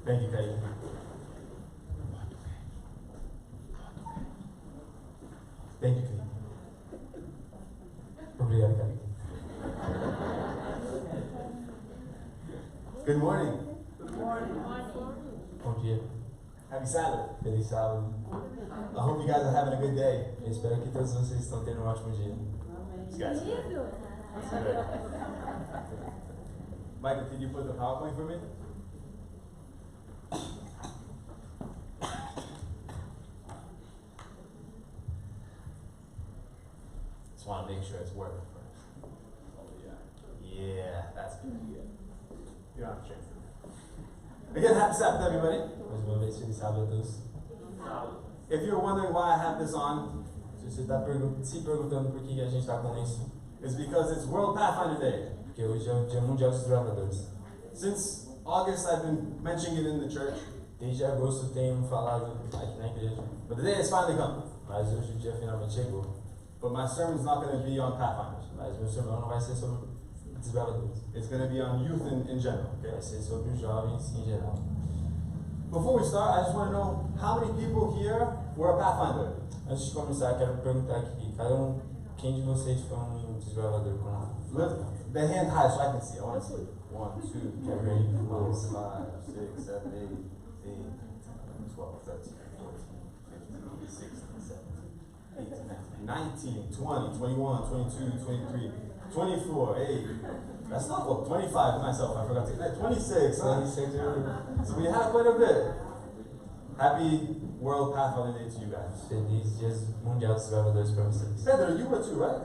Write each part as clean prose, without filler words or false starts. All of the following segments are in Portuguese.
Thank you, Kaique. Thank you, Kaique. Obrigado, Kaique. Good morning. Good morning. Bom dia. Happy Sabbath. Feliz sábado. I hope you guys are having a good day. Eu espero que todos vocês estão tendo um ótimo dia. These guys. Michael, can you put the PowerPoint for me? Just want to make sure it's working first. Oh yeah. Yeah, that's good. You don't have to change it. Again, happy Sabbath, everybody. Mais uma vez, feliz sábado a todos. If you're wondering why I have this on, Se você está se perguntando por que a gente está com isso, it's because it's World Pathfinder Day. porque hoje é o Dia Mundial dos Desbravadores. Since August, I've been mentioning it in the church, Desde agosto tenho falado aqui na igreja, but the day has finally come. mas hoje o dia finalmente chegou. But my sermon's not going to be on Pathfinders. Mas meu sermão não vai ser sobre desbravadores, It's going to be on youth in general. vai Okay. ser sobre os jovens em geral. Before we start, I just want to know how many people here were a Pathfinder. Antes de começar, quero perguntar aqui, quem de vocês foi um desbravador com Lift the hand high so I can see. I want to see. 1, 2, 3, 4, 5, 6, 7, 8, 10, 12, 13, 14, 15, 16, 17, 18, 19, 20, 21, 22, 23, 24, 8. That's not what, 25 myself, I forgot to say. 26, huh? So we had quite a bit. Happy World Pathfinder Day to you guys. Feliz Dia Mundial dos Desbravadores para vocês. Pedro, you were too, right?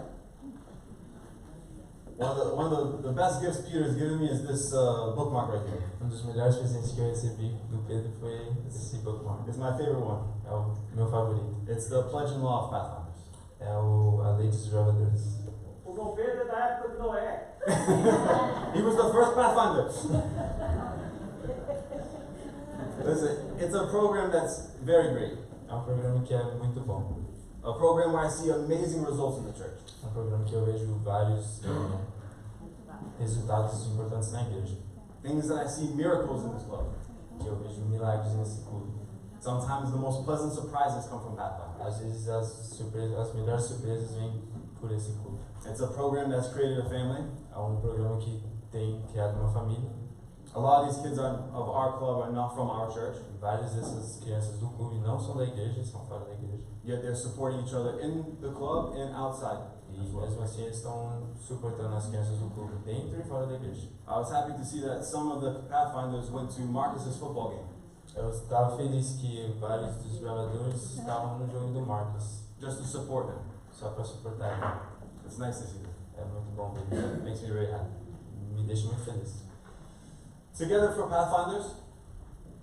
One of the best gifts Peter has given me is this bookmark right here. Dos melhores presentes que eu recebi do Pedro foi esse bookmark. It's my favorite one. É o meu favorito. It's the Pledge and Law of Pathfinders. É a Lei dos Desbravadores. O Dom Pedro é da época de Noé. He was the first Pathfinder. Listen, it's a program that's very great. É um programa que é muito bom. A program where I see amazing results in the church. É um programa que eu vejo vários resultados importantes na igreja. Things that I see miracles in this club. Que eu vejo milagres nesse clube. Sometimes the most pleasant surprises come from Pathfinder. Às vezes as melhores surpresas vêm por esse clube. It's a program that's created a family. É um programa que tem criado uma família. A lot of these kids of our club are not from our church, Várias dessas crianças do clube não são da igreja, são fora da igreja. yet they're supporting each other in the club and outside. E mesmo assim eles estão suportando as crianças do clube dentro e fora da igreja. I was happy to see that some of the Pathfinders went to Marcus's football game, Eu estava feliz que vários dos desbravadores estavam no jogo do Marcos, just to support him. só para suportar ele. It's nice to see that. É muito bom ver isso. It makes me very happy. Me deixa muito feliz. Together for Pathfinders,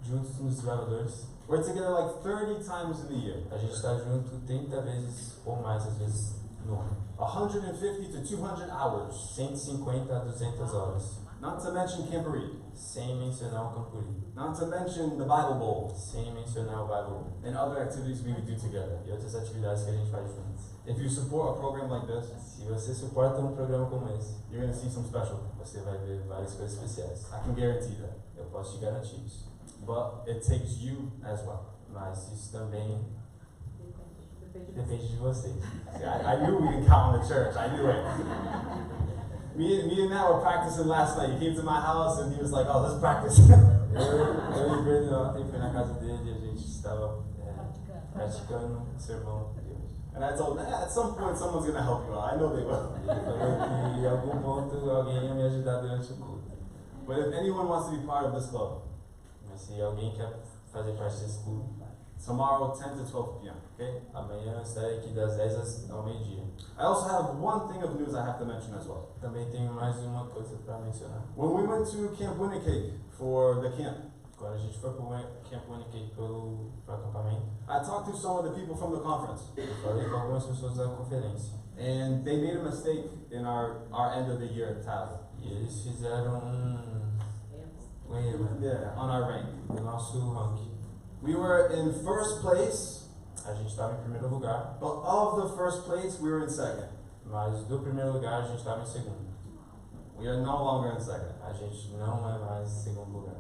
Juntos nos desbravadores, we're together like 30 times in the year. a gente está junto 30 vezes ou mais, às vezes, no ano. 150 to 200 hours, 150 a 200 horas, not to mention Camporee, sem mencionar o Campuri, not to mention the Bible Bowl, sem mencionar o Bible and other activities we would do together. e outras atividades que a gente faz juntos. If you support a program like this, Se você suporta um programa como esse, you're going to see some special. você vai ver várias coisas especiais. I can guarantee that. Eu posso te garantir isso. But it takes you as well. Mas isso também depende de vocês. See, I knew we could count on the church. I knew it. Me and Matt were practicing last night. He came to my house and he was like, "Oh, let's practice." Eu e o Breno ontem fui na casa dele e a gente estava praticando o sermão de hoje. And I told him, at some point someone's going to help you out. I know they will. Ele falou que em algum ponto alguém ia me ajudar durante o culto. But if anyone wants to be part of this club, Mas se alguém quer fazer parte desse clube, tomorrow 10 to 12 p.m., okay? amanhã eu estarei aqui das 10 ao meio-dia. I also have one thing of news I have to mention as well. Também tenho mais uma coisa para mencionar. When we went to Camp Winnecake for the camp, Quando a gente foi para o Camp Mundial pro acampamento, I talked to some of the people from the conference, eu falei com algumas pessoas da conferência. and they made a mistake in our end of the year tally. E eles fizeram um erro Yeah, on our rank. no nosso ranking. We were in first place, A gente estava em primeiro lugar, but of the first place, we were in second. mas do primeiro lugar a gente estava em segundo. We are no longer in second. A gente não é mais segundo lugar.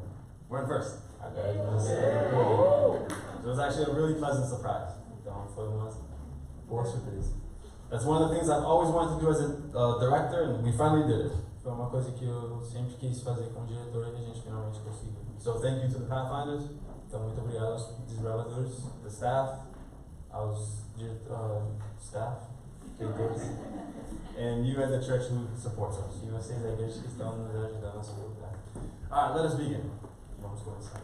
We're in first. Agora a gente vai. So it was actually a really pleasant surprise. Então foi uma boa surpresa. That's one of the things I've always wanted to do as a director, and we finally did it. Foi uma coisa que eu sempre quis fazer como diretor e a gente finalmente conseguiu. So thank you to the Pathfinders, Então muito obrigado aos desbravadores, the staff, aos staff, diretores and you as a church who supports us. e vocês da igreja que estão nos ajudando a suportar. Alright, let us begin. Vamos começar.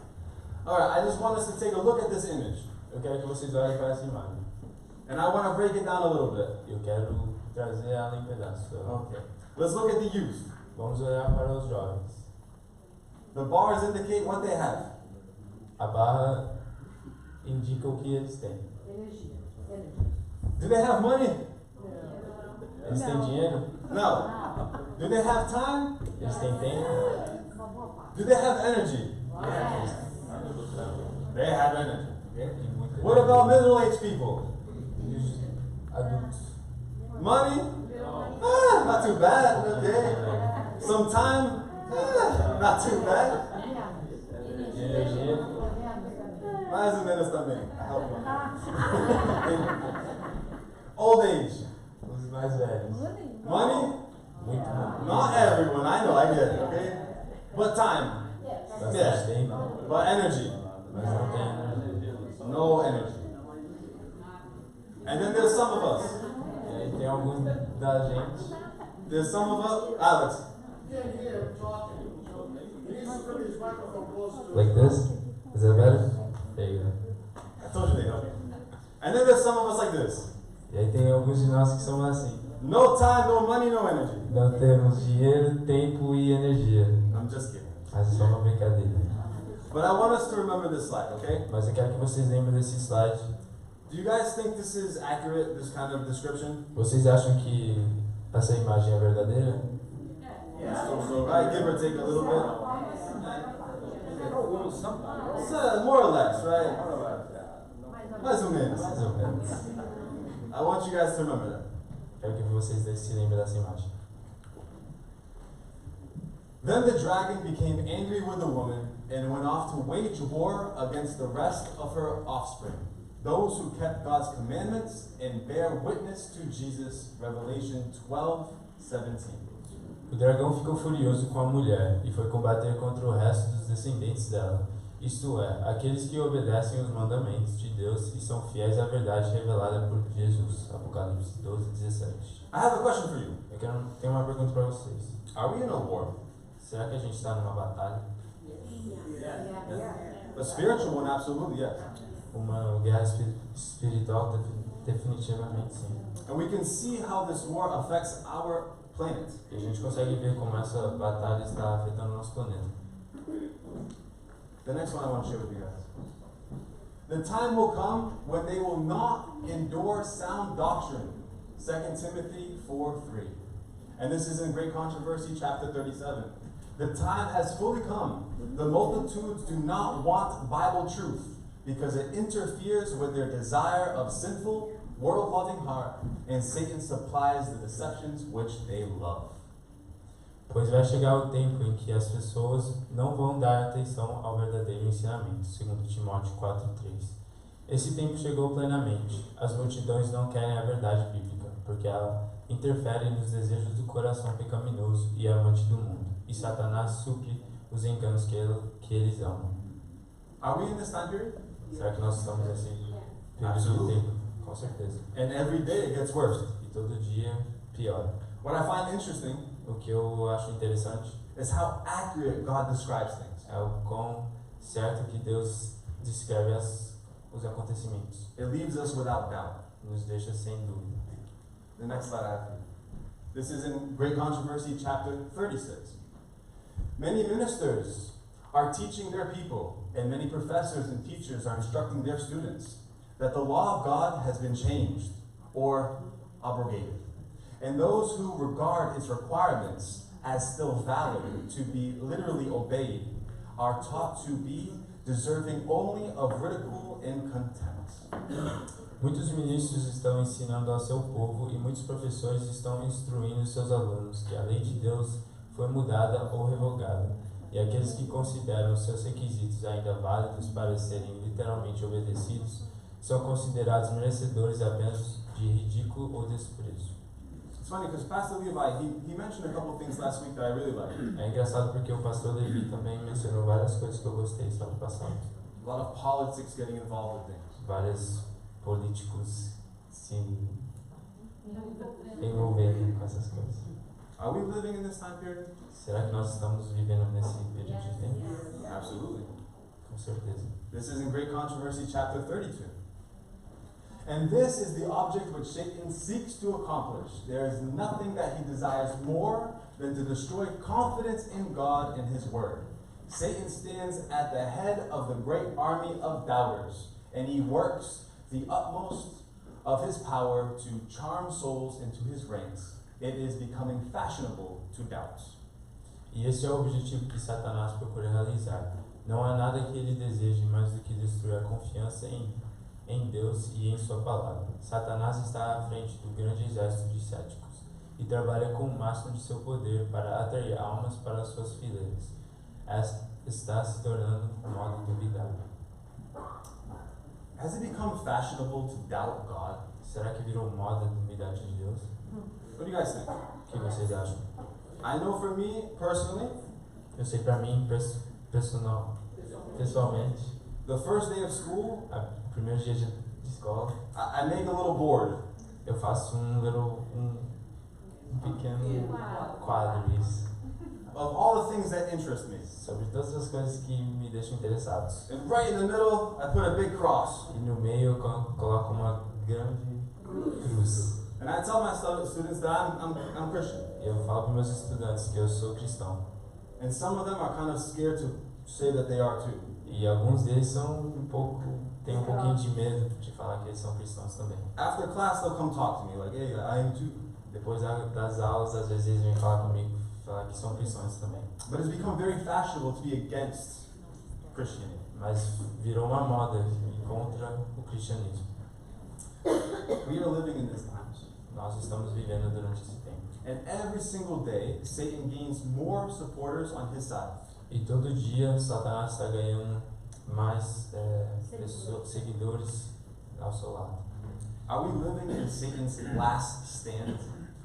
Alright, I just want us to take a look at this image. Eu quero que vocês olhem para essa imagem. And I want to break it down a little bit. Eu quero trazer ela em pedaços. Okay. Let's look at the youth. Vamos olhar para os jovens. The bars indicate what they have. A barra indica o que eles têm. Do they have money? Eles têm dinheiro? No. Do they have time? Eles têm tempo? Do they have energy? They have energy. E muita What about middle-aged people? E os adultos? Money? Ah, not too bad, okay. Some time? Ah, not too bad. E energia? Mais ou menos também. Old age. Os mais velhos. Money? Muito bom. Not everyone, I know, I get it, okay? But time. Bastante tempo. But energy. Mas não tem energia. No energy. And then there's some of us. E aí tem alguns da gente. There's some of us. Alex. Like this? Is that better? There you go. I told you they help you. And then there's some of us like this. E aí tem alguns de nós que são assim. No time, no money, no energy. Não temos dinheiro, tempo e energia. I'm just kidding. Mas é só uma brincadeira. But I want us to remember this slide, okay? Mas eu quero que vocês lembrem desse slide. Do you guys think this is accurate, this kind of description? Vocês acham que essa imagem é verdadeira? Right, give or take a little bit. So, more or less, right? Mais ou menos. Mais ou menos. I want you guys to remember that. Quero que vocês se lembrem dessa imagem. Then the dragon became angry with the woman and went off to wage war against the rest of her offspring, those who kept God's commandments and bear witness to Jesus. Revelation 12:17. O dragão ficou furioso com a mulher e foi combater contra o resto dos descendentes dela, isto é, aqueles que obedecem os mandamentos de Deus e são fiéis à verdade revelada por Jesus. Apocalipse 12:17. I have a question for you. Tenho uma pergunta para vocês. Are we in a war? Será que a gente está numa batalha? A spiritual one, absolutely, yes. Uma guerra espiritual, definitivamente sim. And we can see how this war affects our planet. E a gente consegue ver como essa batalha está afetando o nosso planeta. The next one I want to share with you guys. The time will come when they will not endure sound doctrine. 2 Timothy 4:3. And this is in Great Controversy, chapter 37. The time has fully come. The multitudes do not want Bible truth because it interferes with their desire of sinful, world-loving heart, and Satan supplies the deceptions which they love. Pois vai chegar o tempo em que as pessoas não vão dar atenção ao verdadeiro ensinamento, segundo Timóteo 4:3. Esse tempo chegou plenamente. As multidões não querem a verdade bíblica, porque ela interfere nos desejos do coração pecaminoso e amante do mundo, e Satanás supre os enganos que eles amam. Are we in this time period? Será que nós estamos nesse período de Absolutely. tempo? Com certeza. And every day it gets worse. E todo dia piora. What I find interesting O que eu acho interessante is how accurate God describes things. é o quão certo que Deus descreve os acontecimentos. It leaves us without doubt. Nos deixa sem dúvida. The next slide I have for you. This is in Great Controversy, chapter 36. Many ministers are teaching their people, and many professors and teachers are instructing their students that the law of God has been changed or abrogated. And those who regard its requirements as still valid to be literally obeyed are taught to be deserving only of ridicule and contempt. Muitos ministros estão ensinando ao seu povo e muitos professores estão instruindo seus alunos que a lei de Deus foi mudada ou revogada, E aqueles que consideram os seus requisitos ainda válidos para serem literalmente obedecidos são considerados merecedores apenas de ridículo ou desprezo. It's funny because Pastor Levi, he mentioned a couple of things last week that I really liked. É engraçado porque o pastor Levi também mencionou várias coisas que eu gostei sábado passado. A lot of politics getting involved with things. Vários políticos se envolvendo com essas coisas. Are we living in this time period? Será que nós estamos vivendo nesse período de tempo? Absolutely. Com certeza. This is in Great Controversy, chapter 32. And this is the object which Satan seeks to accomplish. There is nothing that he desires more than to destroy confidence in God and his word. Satan stands at the head of the great army of doubters, and he works the utmost of his power to charm souls into his ranks. It is becoming fashionable to doubt. E esse é o objetivo que Satanás procura realizar. Não há nada que ele deseje mais do que destruir a confiança em Deus e em sua palavra. Satanás está à frente do grande exército de céticos e trabalha com o máximo de seu poder para atrair almas para as suas fileiras. Está se tornando moda duvidar. Has it become fashionable to doubt God? Será que virou moda duvidar de Deus? What do you guys think? O que vocês acham? I know for me, personally, Eu sei para mim, pessoalmente, the first day of school, o primeiro dia de escola, I make a little board. eu faço um pequeno quadro isso, Of all the things that interest me. sobre todas as coisas que me deixam interessados. And right in the middle, I put a big cross. E no meio eu coloco uma grande cruz. And I tell my students that I'm Christian. E eu falo para meus estudantes que eu sou cristão. And some of them are kind of scared to say that they are too. E alguns deles têm um pouquinho de medo de falar que eles são cristãos também. After class, they'll come talk to me like, hey, I am too. Depois das aulas, às vezes eles vêm falar comigo, falar que são cristãos também. But it's become very fashionable to be against Christianity. Mas virou uma moda contra o cristianismo. We are living in these times. Nós estamos vivendo durante esse tempo. And every single day, Satan gains more supporters on his side. E todo dia Satanás está ganhando mais seguidores ao seu lado. Are we living in Satan's last stand?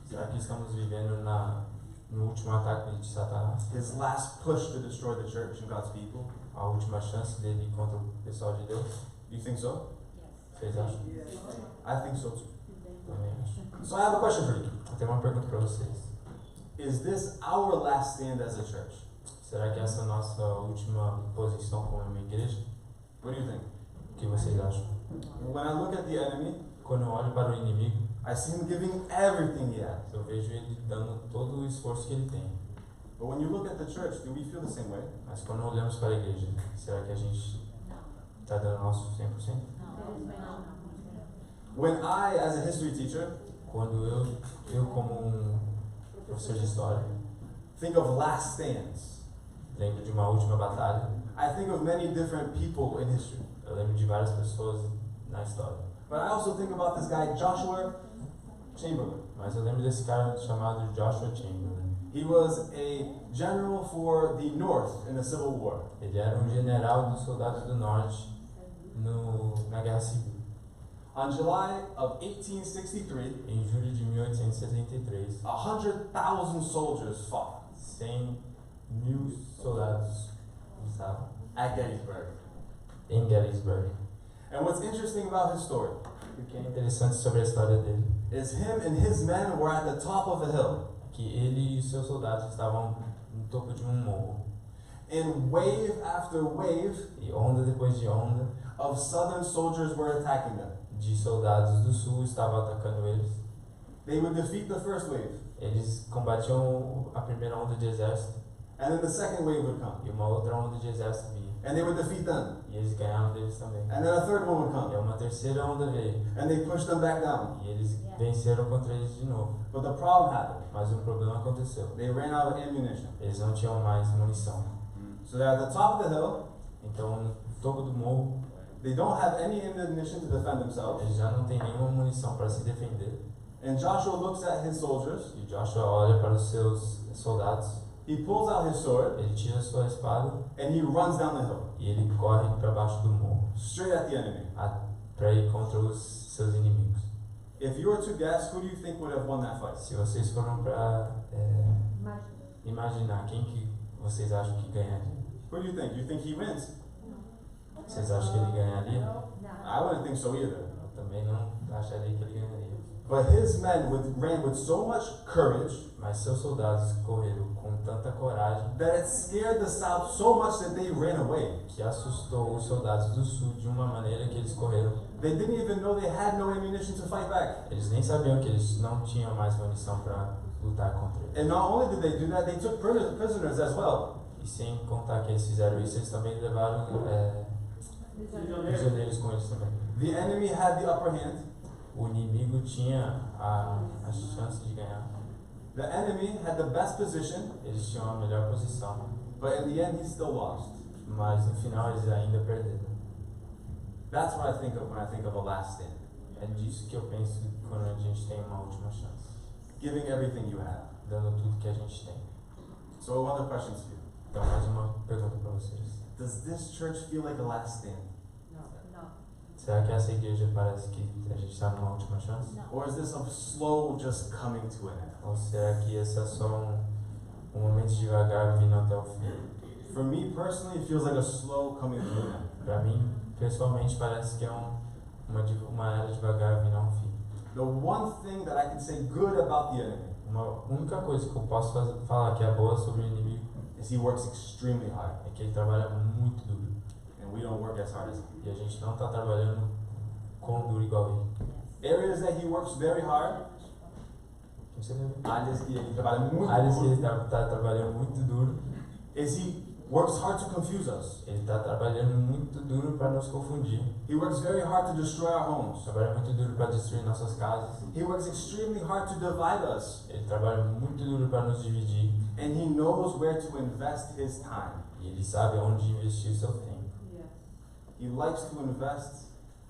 Será que estamos vivendo no último ataque de Satanás? His last push to destroy the church and God's people? A última chance dele contra o pessoal de Deus? You think so? Vocês acham? I think so too. Também acho. So I have a question for you. Eu tenho uma pergunta para vocês. Is this our last stand as a church? Será que essa é a nossa última posição como uma igreja? What do you think? O que vocês acham? When I look at the enemy, Quando eu olho para o inimigo, I see him giving everything he has. eu vejo ele dando todo o esforço que ele tem. But when you look at the church, do we feel the same way? Mas quando olhamos para a igreja, será que a gente está dando o nosso 100%? When I, as a history teacher, Quando eu como professor de história, think of last stands, lembro de uma última batalha, I think of many different people in history. eu lembro de várias pessoas na história. But I also think about this guy, Joshua Chamberlain. Mas eu lembro desse cara chamado Joshua Chamberlain. He was a general for the North in the Civil War. Ele era um general dos soldados do norte na Guerra Civil. On July of 1863, Em julho de 1873, 100,000 soldiers fought 100.000 soldados estavam at Gettysburg. em Gettysburg. And what's interesting about his story O que é interessante sobre a história dele is him and his men were at the top of a hill, é que ele e os seus soldados estavam no topo de um morro. and wave after wave E onda depois de onda of Southern soldiers were attacking them. de soldados do sul estavam atacando eles. They would defeat the first wave, Eles combatiam a primeira onda de exército and then the second wave would come, e uma outra onda de exército vinha. and they would defeat them, E eles ganharam deles também. and then a third one would E come, uma terceira onda veio and they pushed them back down. e eles venceram contra eles de novo. But the problem happened. Mas um problema aconteceu. They ran out of ammunition. Eles não tinham mais munição. So they're at the top of the hill. Então, no topo do morro, They don't have any ammunition to defend themselves. eles já não têm nenhuma munição para se defender. And Joshua looks at his soldiers. E Joshua olha para os seus soldados. He He pulls out his sword ele tira sua espada and he runs down the hill, e ele corre para baixo do morro straight at the enemy. para ir contra os seus inimigos. If you were to guess, who do you think would have won that fight? Se vocês foram para imaginar quem que vocês acham que ganharia, Who do you think? You think he wins? vocês acham que ele ganharia? I wouldn't think so either. Eu também não acharia que ele ganharia. But his men ran with so much courage Mas seus soldados correram com tanta coragem that it scared the South so much that they ran away. que assustou os soldados do sul de uma maneira que eles correram. They didn't even know they had no ammunition to fight back. Eles nem sabiam que eles não tinham mais munição para lutar contra eles. And not only did they do that, they took prisoners as well. E sem contar que eles fizeram isso, eles também levaram prisioneiros com eles também. The enemy had the upper hand. O inimigo tinha a chance de ganhar. The enemy had the best position, Eles tinham a melhor posição, but in the end he still lost. mas no final eles ainda perderam. That's what I think of when I think of a last stand. É disso que eu penso quando a gente tem uma última chance, Giving everything you have. dando tudo que a gente tem. So one other question to you. Então, mais uma pergunta para vocês. Does this church feel like a last stand? Será que essa igreja parece que a gente está numa última chance? Or is this a slow just coming to an end? Ou será que esse é só um momento devagar vindo até o fim? For me personally, it feels like a slow coming to an end. Para mim, pessoalmente, parece que é uma era devagar vindo a um fim. The one thing that I can say good about the enemy Uma única coisa que eu posso falar que é boa sobre o inimigo is he works extremely hard, é que ele trabalha muito duro. and we don't work as hard as him. E a gente não está trabalhando com duro igual ele. Areas that he works very hard, Você lembra? áreas que ele trabalha muito Áreas que ele duro, está trabalhando muito duro. is he works hard to confuse us. Ele está trabalhando muito duro para nos confundir. He works very hard to destroy our homes. Trabalha muito duro para destruir nossas casas. He works extremely hard to divide us, Ele trabalha muito duro para nos dividir. and he knows where to invest his time. E ele sabe onde investir o seu tempo. He likes to invest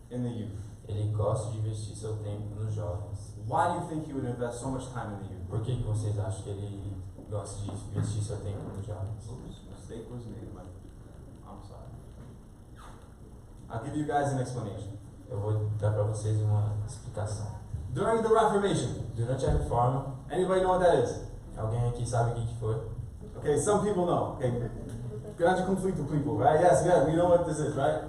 in the youth. Ele gosta de investir seu tempo nos jovens. Why do you think he would invest so much time in the youth? Por que vocês acham que ele gosta de investir seu tempo nos jovens? Oops, mistake was made, but I'm sorry. I'll give you guys an explanation. Eu vou dar para vocês uma explicação. During the Reformation, Durante a Reforma, anybody know what that is? alguém aqui sabe o que foi? Okay, some people know. Okay, grande conflito people, right? Yes, we know what this is, right?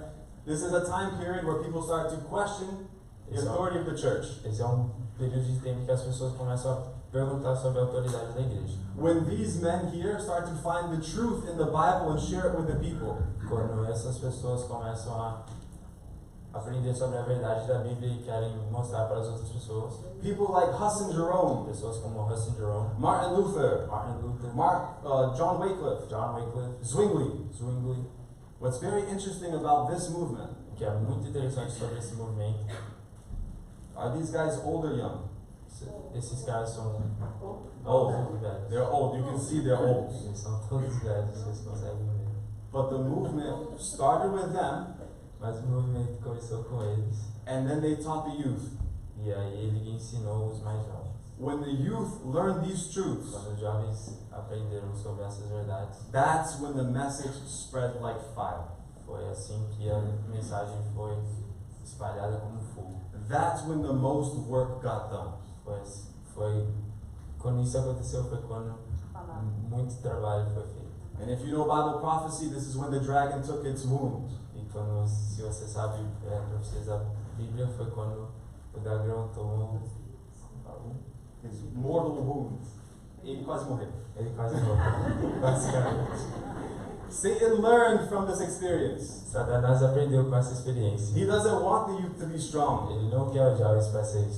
This is a time period where people start to question the authority of the church. Esse é um período de tempo que as pessoas começam a perguntar sobre a autoridade da igreja. When these men here start to find the truth in the Bible and share it with the people, Quando essas pessoas começam a aprender sobre a verdade da Bíblia e querem mostrar para as outras pessoas, people like Hus and Jerome, pessoas como Hudson Jerome, Martin Luther, Martin Luther, John Wycliffe, John Wycliffe, Zwingli. Zwingli, What's very interesting about this movement o que é muito interessante sobre esse movimento, are these guys old or young? esses caras são Old. todos velhos. They're old. You can see they're old. Eles são todos velhos, vocês conseguem ver. But the movement started with them, Mas o movimento começou com eles. and then they taught the youth. E aí ele ensinou os mais jovens. When the youth learned these truths, Quando os jovens aprenderam sobre essas verdades, that's when the message spread like fire. foi assim que a mensagem foi espalhada como fogo. That's when the most work got done. Foi quando isso aconteceu, foi quando muito trabalho foi feito. And if you know Bible prophecy, this is when the dragon took its wound. E quando, se você sabe profecias da Bíblia, foi quando o dragão tomou His mortal wound. Ele quase morreu. ele quase morreu, basicamente. Satan learned from this experience. Satanás aprendeu com essa experiência. He doesn't want the youth to be strong. Ele não quer os jovens para serem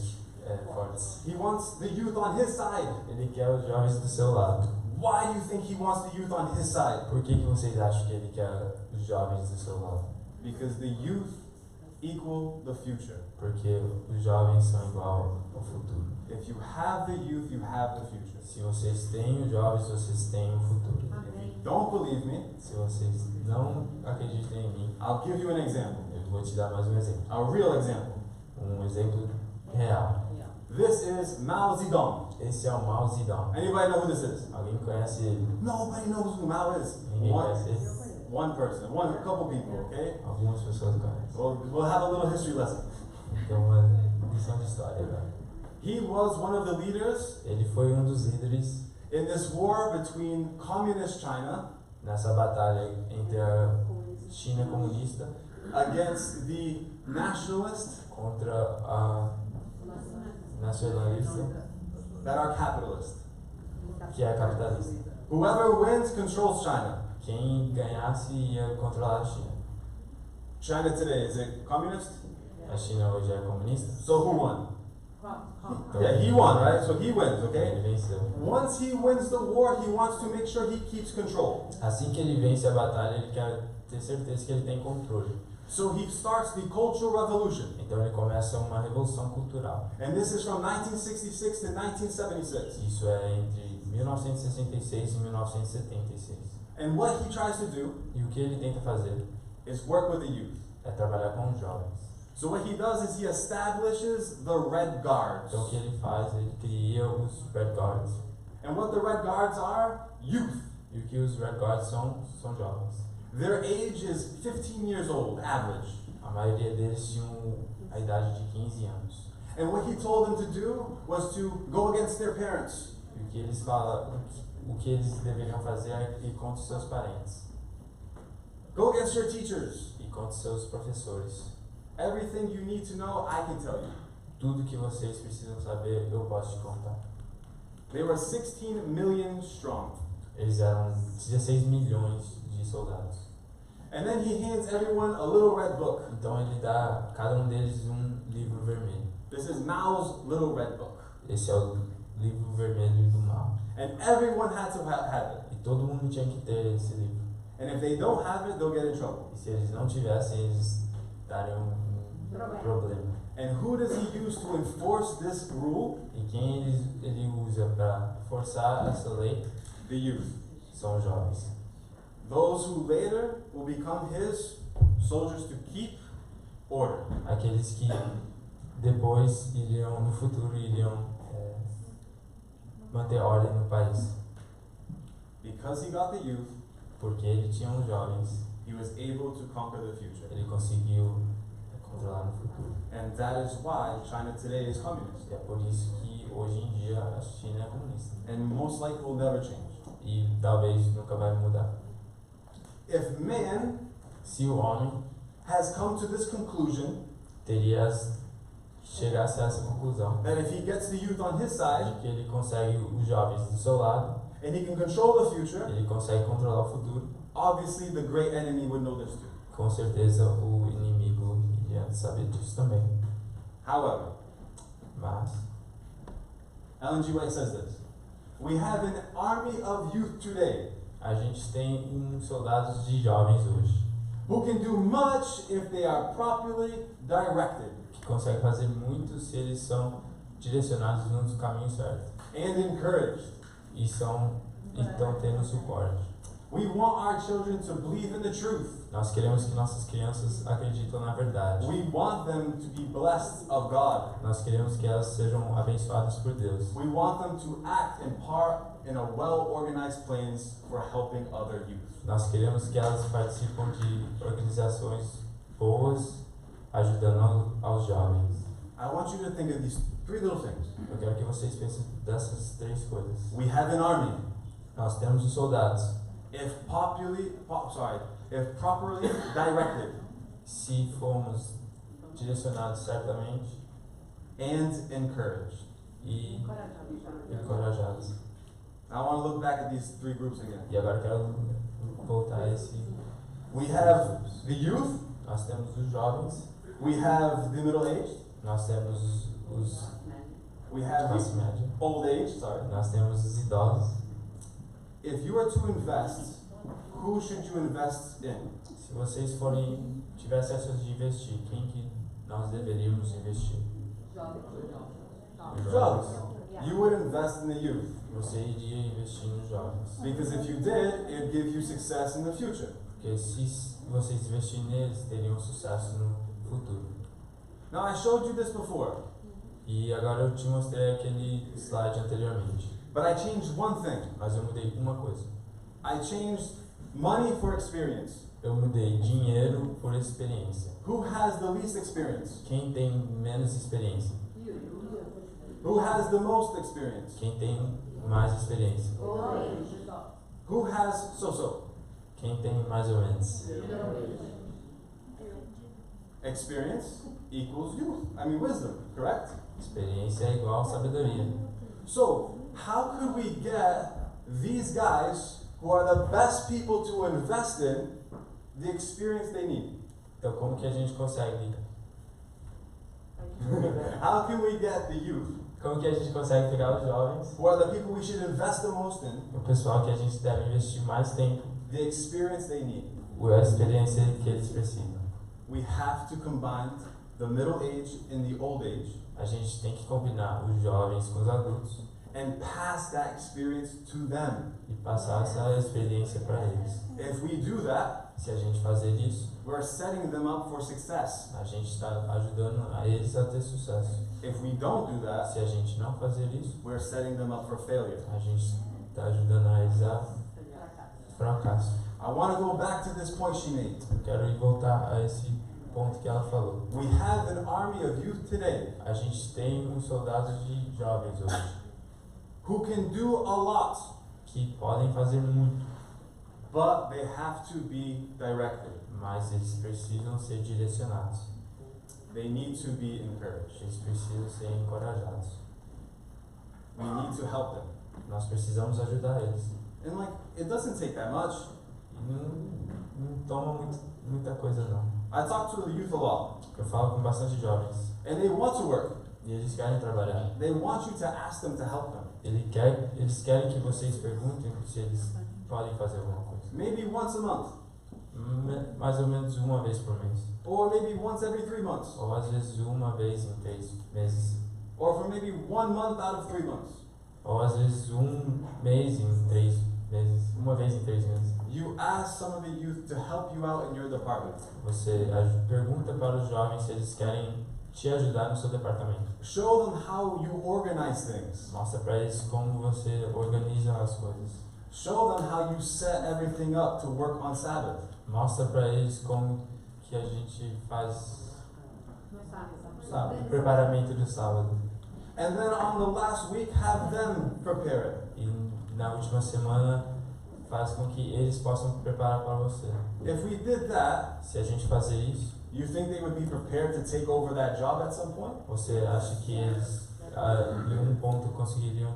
fortes. He wants the youth on his side. Ele quer os jovens do seu lado. Why do you think he wants the youth on his side? Por que vocês acham que ele quer os jovens do seu lado? Because the youth equal the future. Porque os jovens são igual ao futuro. If you have the youth, you have the future. Se vocês têm os jovens, vocês têm o futuro. If you don't believe me, Se vocês não acreditam em mim, I'll give you an example. eu vou te dar mais um exemplo. A real example. Um exemplo real. This is Mao Zedong. Esse é o Mao Zedong. Anybody know who this is? Alguém conhece ele? Nobody knows who Mao is. Ninguém conhece ele? One person, a couple people, okay? Algumas pessoas conhecem. We'll have a little history lesson. Então, uma lição de história agora. He was one of the leaders Ele foi um dos líderes in this war between communist China nessa batalha entre a China comunista against the nationalists contra a nacionalista, that are capitalist. que é capitalista. Whoever wins controls China. Quem ganhasse ia controlar a China. China today, is it communist? A China hoje é comunista. So who won? Então, Yeah, he won, right? So he wins, Ele okay? venceu. Once he wins the war, he wants to make sure he keeps control. Assim que ele vence a batalha, ele quer ter certeza que ele tem controle. So he starts the Cultural Revolution. Então ele começa uma revolução cultural. And this is from 1966 to 1976. Isso é entre 1966 e 1976. And what he tries to do E o que ele tenta fazer is work with the youth. é trabalhar com os jovens. So what he does is he establishes the Red Guards. Então o que ele faz? Ele cria os Red Guards. And what the Red Guards are? Youth. E o que os Red Guards são jovens. Their age is 15 years old, average. A maioria deles tinham a idade de 15 anos. And what he told them to do was to go against their parents. E o que eles falam, o que eles deveriam fazer é ir contra os seus parentes. Go against your teachers. E contra os seus professores. Everything you need to know, I can tell you. Tudo que vocês precisam saber, eu posso te contar. They were 16 million strong. Eles eram 16 milhões de soldados. And then he hands everyone a little red book. Então ele dá a cada um deles um livro vermelho. This is Mao's little red book. Esse é o livro vermelho do Mao. And everyone had to have it. E todo mundo tinha que ter esse livro. And if they don't have it, they'll get in trouble. E se eles não tivessem, eles dariam um problema. And who does he use to enforce this rule? E quem ele usa para forçar essa lei The youth. são os jovens. Those who later will become his soldiers to keep order. Aqueles que depois iriam, no futuro, iriam manter ordem no país. Because he got the youth, Porque ele tinha os jovens, he was able to conquer the future. ele conseguiu controlar no futuro. And that is why China today is communist. E é por isso que hoje em dia a China é comunista. And most likely will never change. E talvez nunca vai mudar. If man Se o homem has come to this conclusion chegasse a essa conclusão that if he gets the youth on his side de que ele consegue os jovens do seu lado, and he can control the future, ele consegue controlar o futuro, obviously the great enemy would know this too. com certeza o inimigo iria saber disso também. However, Mas Ellen G. White says this: we have an army of youth today a gente tem soldados de jovens hoje who can do much if they are properly directed que conseguem fazer muito se eles são direcionados no caminho certo and encouraged. e estão tendo suporte. We want our children to believe in the truth. Nós queremos que nossas crianças acreditem na verdade. We want them to be blessed of God. Nós queremos que elas sejam abençoadas por Deus. We want them to act in part in a well-organized plans for helping other youth. Nós queremos que elas participem de organizações boas, ajudando aos jovens. I want you to think of these three little things. Eu quero que vocês pensem dessas três coisas. We have an army. Nós temos os soldados. If properly directed Se formos direcionados certamente and encouraged. e encorajados. I want to look back at these three groups again. E agora eu quero voltar a esse. We have the youth, Nós temos os jovens, we have the middle-aged, nós temos os we have classe the média, old age, sorry. nós temos os idosos. If you are to invest, who should you invest in? Se vocês tivessem acesso de investir, quem que nós deveríamos investir? Os jovens. You would invest in the youth. Você iria investir nos jovens. Because if you did, it would give you success in the future. Porque se vocês investirem neles, teriam sucesso no futuro. Now, I showed you this before. E agora eu te mostrei aquele slide anteriormente. But I changed one thing. Mas eu mudei uma coisa. I changed money for experience. Eu mudei dinheiro por experiência. Who has the least experience? Quem tem menos experiência? Who has the most experience? Quem tem mais experiência? Who has so-so? Quem tem mais ou menos? Experience equals youth. Wisdom, correct? Experiência é igual sabedoria. So, how could we get these guys who are the best people to invest in the experience they need? Então como que a gente consegue? How can we get the youth, Como que a gente consegue pegar os jovens, who are the people we should invest the most in, o pessoal que a gente deve investir mais tempo, the experience they need? a experiência que eles precisam? We have to combine the middle age and the old age A gente tem que combinar os jovens com os adultos and pass that experience to them. e passar essa experiência para eles. If we do that, Se a gente fazer isso, we're setting them up for success. a gente está ajudando a eles a ter sucesso. If we don't do that, Se a gente não fazer isso, we're setting them up for failure. a gente está ajudando a eles a fracasso. I want to go back to this point she made. Eu quero ir voltar a esse ponto que ela falou. We have an army of youth today A gente tem uns soldados de jovens hoje who can do a lot, que podem fazer muito, but they have to be directed. mas eles precisam ser direcionados. They need to be encouraged. Eles precisam ser encorajados. We need to help them. Nós precisamos ajudar eles. And it doesn't take that much. E não toma muita coisa não. I talk to the youth a lot, Eu falo com bastante jovens and they want to work. e eles querem trabalhar. They want you to ask them to help them. Eles querem que vocês perguntem se eles podem fazer alguma coisa. Maybe once a month, Mais ou menos uma vez por mês. or maybe once every 3 months, Ou às vezes uma vez em 3 meses. or for maybe 1 month out of 3 months. Ou às vezes um mês em 3 meses. Uma vez em 3 meses. You ask some of the youth to help you out in your department. Você pergunta para os jovens se eles querem te ajudar no seu departamento. Show them how you organize things. Mostra para eles como você organiza as coisas. Show them how you set everything up to work on Sabbath. Mostra para eles como que a gente faz o preparamento do sábado. And then on the last week, have them prepare it. E na última semana faz com que eles possam preparar para você. If we did that, Se a gente fazer isso, you think they would be prepared to take over that job at some point? você acha que eles em um ponto conseguiriam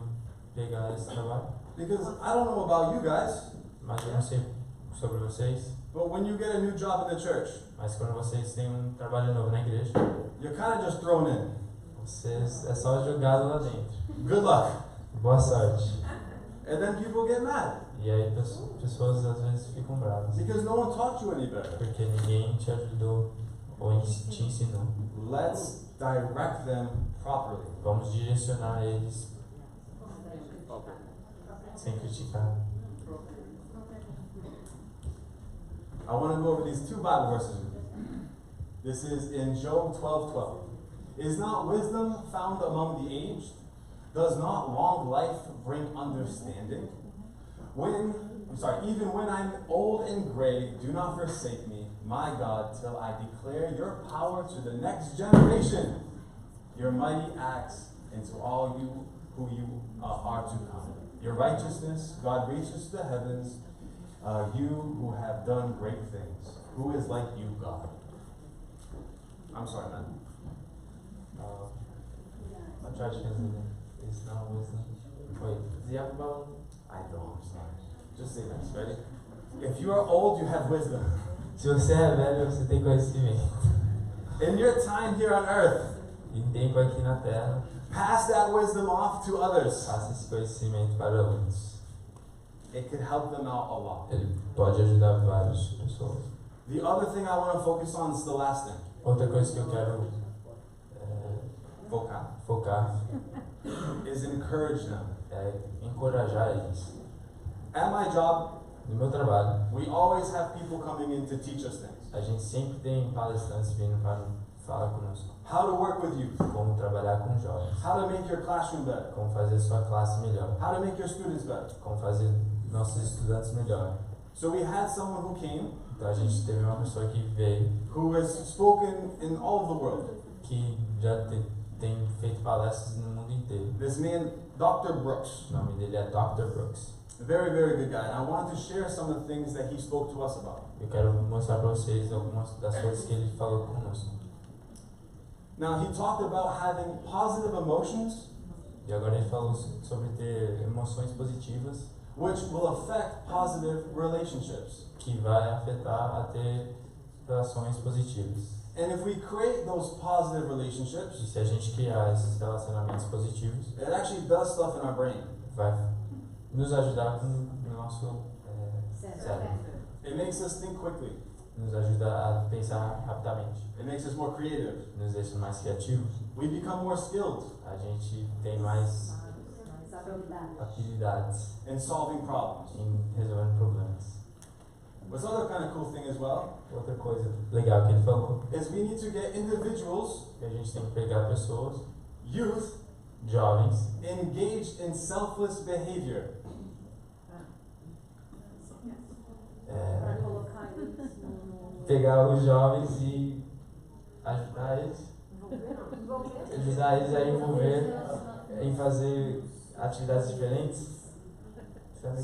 pegar esse trabalho? Because I don't know about you guys, Mas eu não sei sobre vocês, but when you get a new job in the church, mas quando vocês têm um trabalho novo na igreja, you're kind of just thrown in. vocês é só jogado lá dentro. Good luck. Boa sorte. And then people get mad E aí pessoas às vezes ficam bravas, because no one taught you any better. porque ninguém te ajudou ou te ensinou. Let's direct them properly. Vamos direcionar eles sem criticar. I want to go over these 2 Bible verses with you. This is in Job 12:12. Is not wisdom found among the aged? Does not long life bring understanding? Even when I'm old and gray, do not forsake me, my God, till I declare your power to the next generation, your mighty acts, and to all you who you are to come. Your righteousness, God, reaches to the heavens, you who have done great things. Who is like you, God? I'm sorry, man. I'll try to translate it. It's not wisdom. Wait, does he have about? I don't, I'm sorry. Just say this, ready? If you are old, you have wisdom. Se você é velho, você tem conhecimento. In your time here on earth, E tempo aqui na Terra, pass that wisdom off to others. faça esse conhecimento para outros. It could help them out a lot. Ele pode ajudar várias pessoas. The other thing I want to focus on is the last thing. Outra coisa que eu quero focar Is encourage them. é encorajar eles. At my job, No meu trabalho, we always have people coming in to teach us things. a gente sempre tem palestrantes vindo para fala conosco how to work with youth, como trabalhar com jovens, how to make your classroom better, como fazer sua classe melhor, how to make your students better. como fazer nossos estudantes melhor. So we had someone who came, Então a gente teve uma pessoa que veio, who has spoken in all of the world. que já tem feito palestras no mundo inteiro. This man, Dr. Brooks, O nome dele é Dr. Brooks. a very, very good guy. And I wanted to share some of the things that he spoke to us about. Eu quero mostrar para vocês algumas das coisas que ele falou conosco. Now, he talked about having positive emotions, E agora ele falou sobre ter emoções positivas, which will affect positive relationships. que vai afetar a ter relações positivas. And if we create those positive E relationships, se a gente criar esses relacionamentos positivos, it actually does stuff in our brain. vai nos ajudar com o nosso cérebro. It makes us think quickly. Nos ajuda a pensar rapidamente. It makes us more creative. Nos deixa mais criativos. We become more skilled A gente tem mais habilidades in solving problems. em resolvendo problemas. What's another kind of cool thing as well Outra coisa legal que ele falou is we need to get individuals, é que a gente tem que pegar pessoas, youth, jovens, engaged in selfless behavior. pegar os jovens e ajudar eles a envolver em fazer atividades diferentes. Sabe?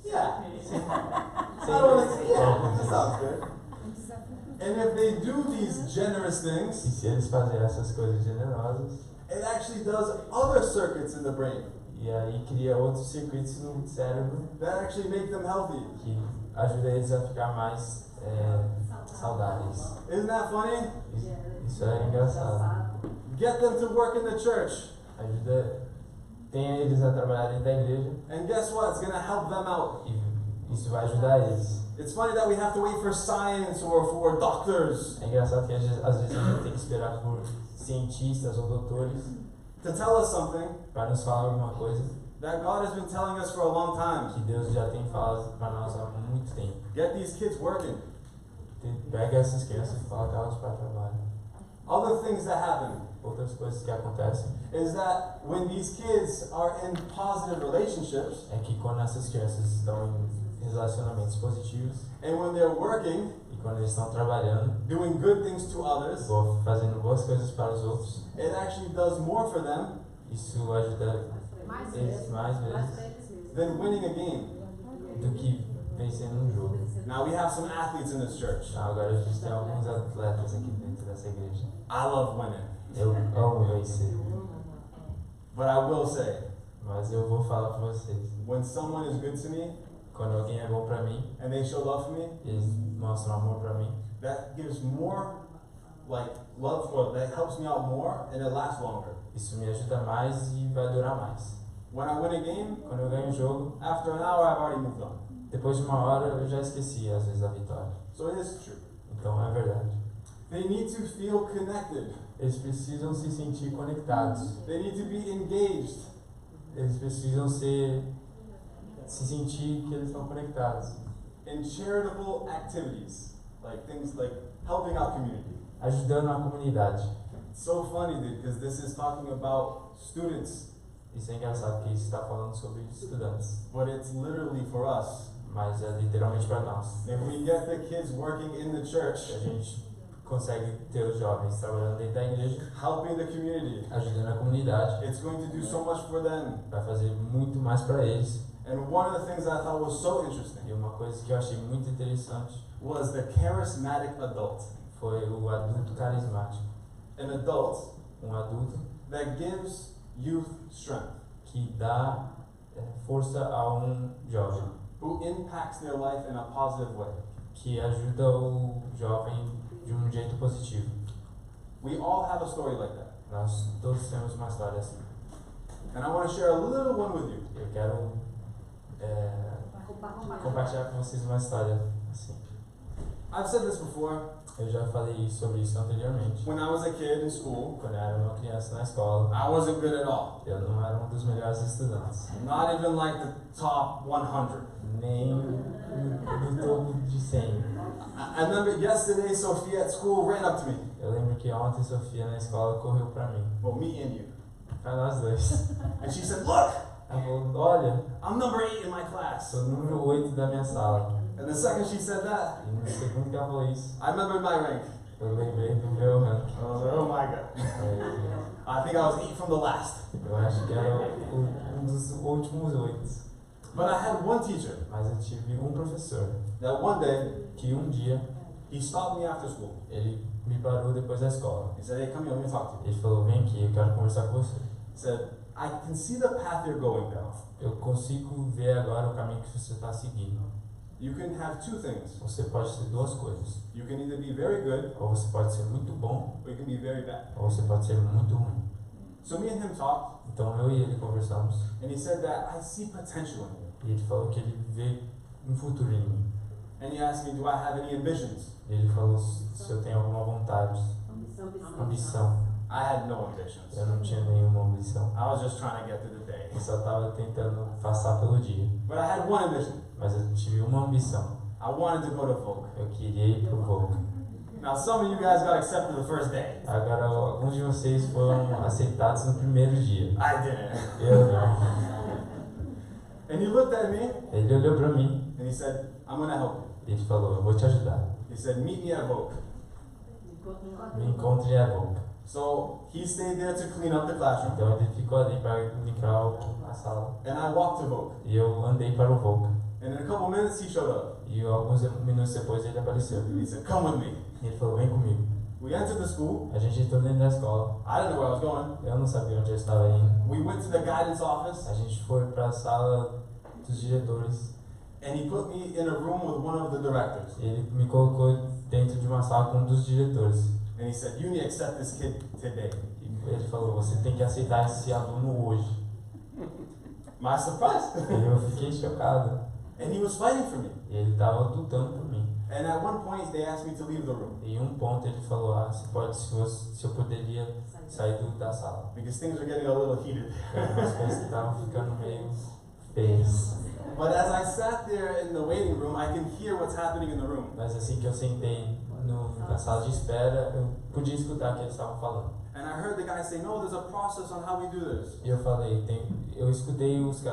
Yeah. Sim. I don't wanna say, yeah, that sounds good. And if they do these generous E things, se eles fazerem essas coisas generosas, it actually does other circuits in the brain e aí cria outros circuitos no cérebro that actually make them healthy. que ajuda eles a ficar mais saudáveis. Isn't that funny? Isso é engraçado. Get them to work in the church. Tenha eles a trabalhar dentro da igreja And guess what? It's going to help them out. e isso vai ajudar eles. It's funny that we have to wait for science or for doctors É engraçado que às vezes a gente tem que esperar por cientistas ou doutores to tell us something para nos falar alguma coisa that God has been telling us for a long time. que Deus já tem falado para nós há muito tempo. Get these kids working. Pega essas crianças e coloca elas para trabalho. Other things that happen Outras coisas que acontecem is that when these kids are in positive relationships é que quando essas crianças estão em relacionamentos positivos and when they're working, e quando eles estão trabalhando, doing good things to others, fazendo boas coisas para os outros, it actually does more for them isso ajuda eles mais vezes than winning a game. do que vencendo um jogo. Now we have some athletes in this church. Agora a gente tem alguns atletas aqui dentro dessa igreja. I love winning. Eu amo vencer, But I will say, mas eu vou falar para vocês. when someone is good to me Quando alguém é bom para mim, and they show love for me, eles mostram amor para mim, that gives more like love for that helps me out more and it lasts longer. isso me ajuda mais e vai durar mais. When I win a game, Quando eu ganho um jogo, after an hour I've already moved on. depois de uma hora eu já esqueci às vezes a vitória. So it is true. Então é verdade. They need to feel connected. Eles precisam se sentir conectados. They need to be engaged. Eles precisam se sentir que eles estão conectados. In charitable activities, like things like helping out community. Ajudando a comunidade. It's so funny, dude, because this is talking about students, Isso é engraçado que isso está falando sobre estudantes, but it's literally for us. mas é literalmente para nós. If we get the kids working in the Se church, a gente consegue ter os jovens trabalhando dentro da igreja, helping the community, ajudando a comunidade, it's going to do so much for them. vai fazer muito mais para eles. And one of the things that I thought was so interesting E uma coisa que eu achei muito interessante was the charismatic adult. foi o adulto carismático. An adult Adulto that gives youth strength, que dá força a jovem, who impacts their life in a positive way. que ajuda o jovem de jeito positivo. We all have a story like that. Nós todos temos uma história assim. And I want to share a little one with you. Eu quero compartilhar com vocês uma história assim. I've said this before, Eu já falei sobre isso anteriormente. When I was a kid in school, Quando eu era uma criança na escola, I wasn't good at all. eu não era um dos melhores estudantes. Not even like the top 100. Nem no topo de 100. I remember yesterday, Sophia at school ran up to me. Eu lembro que ontem Sofia na escola correu pra mim. Well, me and you. Pra nós dois. And she said, look, Ela falou, olha, I'm number 8 in my class. sou o número 8 da minha sala. And the second she said that, E no segundo que ela falou isso, I remembered my rank. eu lembrei do meu ranking. I was like, oh my God. I think I was 8 from the last. Eu acho que era um dos últimos 8. But I had one teacher Mas eu tive um professor that one day, que um dia he stopped me after school. ele me parou depois da escola. He said, hey, come here, let me talk to you. Ele falou, vem aqui, eu quero conversar com você. He said, I can see the path you're going down. Eu consigo ver agora o caminho que você está seguindo. You can have two things. Você pode ser duas coisas. You can either be very good, Ou você pode ser muito bom, or you can be very bad. ou você pode ser muito ruim. So me and him talked, Então eu e ele conversamos. and he said that I see potential in you. E ele falou que ele vê um futuro em mim. And he asked me, do I have any ambitions? E ele falou se eu tenho alguma vontade, ambição. I had no ambitions. Eu não tinha nenhuma ambição. I was just trying to get through the day. Eu só estava tentando passar pelo dia. But I had one ambition. Mas eu tive uma ambição. I wanted to go to Vogue. Eu queria ir pro Vogue. Now, some of you guys got accepted the first day. Agora, alguns de vocês foram aceitados no primeiro dia. I didn't. Eu não. And he looked at me, Ele olhou pra mim and he said, I'm going to help you. e ele falou, eu vou te ajudar. He said, meet me at Vogue. Me encontre a Vogue. So he stayed there to clean up the classroom, Então ele ficou ali para limpar a sala. and I walked to Vogue. E eu andei para o Vogue. And in a couple minutes, he showed up. E alguns minutos depois ele apareceu. He said, come with me. E ele falou, vem comigo. We entered the school. A gente entrou dentro da escola. I didn't know where I was going. Eu não sabia onde eu estava indo. We went to the guidance office, A gente foi para a sala dos diretores. and he put me in a room with one of the directors. Ele me colocou dentro de uma sala com um dos diretores. And he said, you need to accept this kid today. E ele falou, você tem que aceitar esse aluno hoje. My surprise. E eu fiquei chocado. And he was fighting for me. E ele estava lutando por mim. And at one point, they asked me to leave the room E em um ponto ele falou, se eu poderia sair da sala. because things were getting a little heated. Porque as coisas estavam ficando meio feias. But as I sat there in the waiting room, I can hear what's happening in the room. Mas assim que eu sentei na sala de espera, eu podia escutar o que eles estavam falando. And I heard the guy say, no, there's a process on how we do this. E eu falei, eu escutei os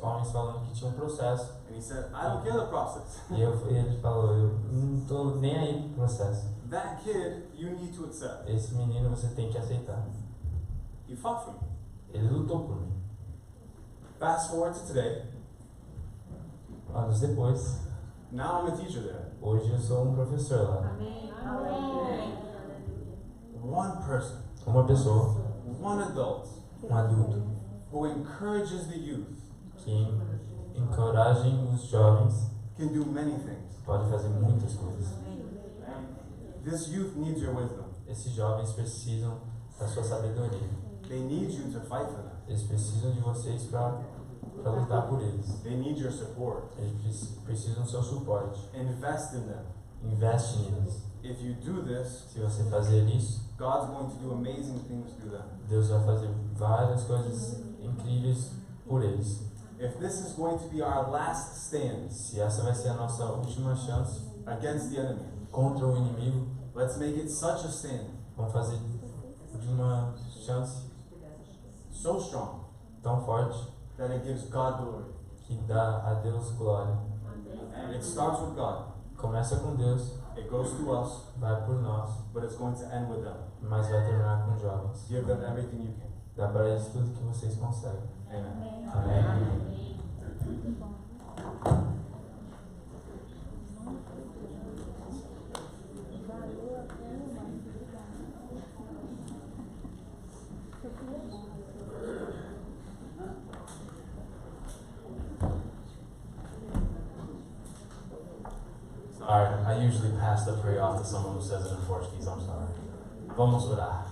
homens falando que tinha um processo. And he said, I don't care the process. E ele falou, eu não estou nem aí pro processo. That kid, you need to accept. Esse menino você tem que aceitar. He fought for me. Ele lutou por mim. Fast forward to today. Anos depois, Now I'm a teacher there. hoje eu sou um professor lá. One person, Uma pessoa, one adult, um adulto, who encourages the youth que encoragem os jovens, can do many things. pode fazer muitas coisas. This youth needs your wisdom. Esses jovens precisam da sua sabedoria. They need you to fight for them. Eles precisam de vocês para lutar por eles. They need your support. Eles precisam do seu suporte. Invest in them. Investe neles. If you do this, Se você fazer isso, God's going to do amazing things through them. Deus vai fazer várias coisas incríveis por eles. If this is going to be our last stand Se essa vai ser a nossa última chance against the enemy, contra o inimigo, let's make it such a stand, vamos fazer de uma chance so strong, tão forte that it gives God glory. que dá a Deus glória. It starts with God. Começa com Deus, It goes to us, vai por nós, but it's going to end with them. mas vai terminar com os jovens. Give them everything you can. Dá para eles tudo que vocês conseguem. Amen. Amém. Alright, I usually pass the prayer off to someone who says it in Portuguese, I'm sorry. Vamos orar.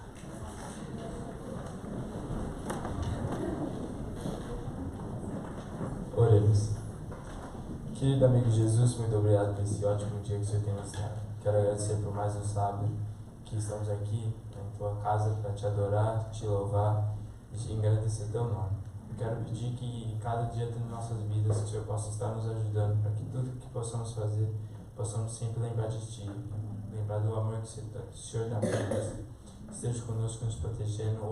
Oremos. Querido amigo Jesus, muito obrigado por esse ótimo dia que o Senhor tem nos dado. Quero agradecer por mais um sábado que estamos aqui em tua casa para te adorar, te louvar e te agradecer teu nome. Eu quero pedir que cada dia de nossas vidas que o Senhor possa estar nos ajudando para que tudo que possamos fazer, possamos sempre lembrar de Ti, lembrar do amor que o Senhor dá para nós. Esteja conosco, nos protegendo hoje